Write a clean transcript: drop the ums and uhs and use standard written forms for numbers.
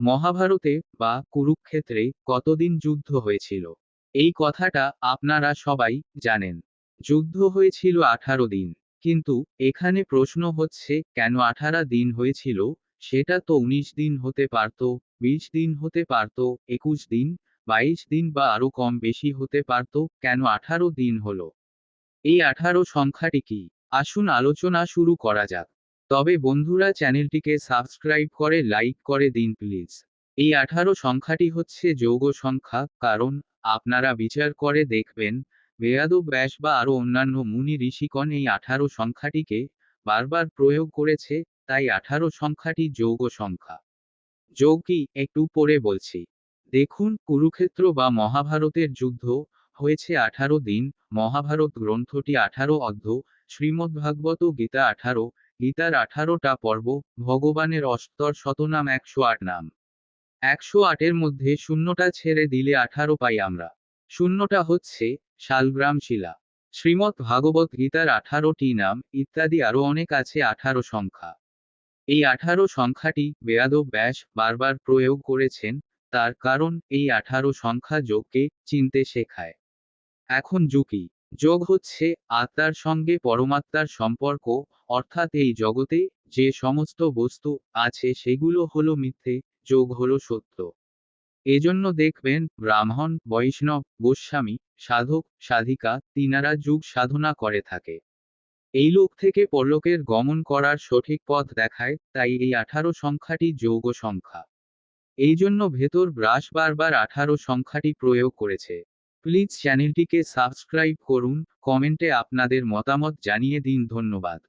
মহাভারতে বা কুরুক্ষেত্রে কতদিন যুদ্ধ হয়েছিল? এই কথাটা আপনারা সবাই জানেন। যুদ্ধ হয়েছিল 18 দিন। কিন্তু এখানে প্রশ্ন হচ্ছে কেন 18 দিন হয়েছিল? সেটা তো 19 দিন হতে পারত, 20 দিন হতে পারত, 21 দিন, 22 দিন বা আরো কম বেশি হতে পারত, কেন 18 দিন হলো? এই 18 সংখ্যাটি কি? আসুন আলোচনা শুরু করা যাক। তবে বন্ধুরা, চ্যানেলটিকে সাবস্ক্রাইব করে লাইক করে দিন প্লিজ। এই 18 সংখ্যাটি হচ্ছে যৌগ সংখ্যা, কারণ আপনারা বিচার করে দেখবেন, বেয়াদব ব্যাস বা আরো অন্যান্য মুনি ঋষিগণ এই 18 সংখ্যাটিকে বারবার প্রয়োগ করেছে, তাই 18 সংখ্যাটি যৌগ সংখ্যা। যোগ কি একটু পরে বলছি। দেখুন, কুরুক্ষেত্র বা মহাভারতের যুদ্ধ হয়েছে 18 দিন। মহাভারত গ্রন্থটি 18 অধ্যায়, শ্রীমদ্ভাগবত গীতা 18, গীতার 18টা পর্ব, ভগবানের অষ্টর শতনাম 108 নাম। 108 এর মধ্যে শূন্যটা ছেড়ে দিলে 18 পাই আমরা। শূন্যটা হচ্ছে শালগ্রাম শিলা। শ্রীমদ্ ভাগবত গীতার 18টি নাম ইত্যাদি আরো অনেক আছে 18 সংখ্যা। এই 18 সংখ্যাটি বেয়াদব ব্যাস বারবার প্রয়োগ করেছেন, তার কারণ এই 18 সংখ্যা যোগকে চিনতে শেখায়। এখন যুকি যোগ হচ্ছে আত্মার সঙ্গে পরমাত্মার সম্পর্ক, অর্থাৎ এই জগতে যে সমস্ত বস্তু আছে সেগুলো হলো মিথ্যে, যোগ হলো সত্য। এজন্য দেখবেন ব্রাহ্মণ, বৈষ্ণব, গোস্বামী, সাধক, সাধিকা তিনারা যুগ সাধনা করে থাকে। এই লোক থেকে পরলোকের গমন করার সঠিক পথ দেখায়, তাই এই 18 সংখ্যাটি যৌগ সংখ্যা। এই জন্য ভেতর ব্রাস বারবার 18 সংখ্যাটি প্রয়োগ করেছে। প্লিজ চ্যানেলটিকে সাবস্ক্রাইব করুন, কমেন্টে আপনাদের মতামত জানিয়ে দিন। ধন্যবাদ।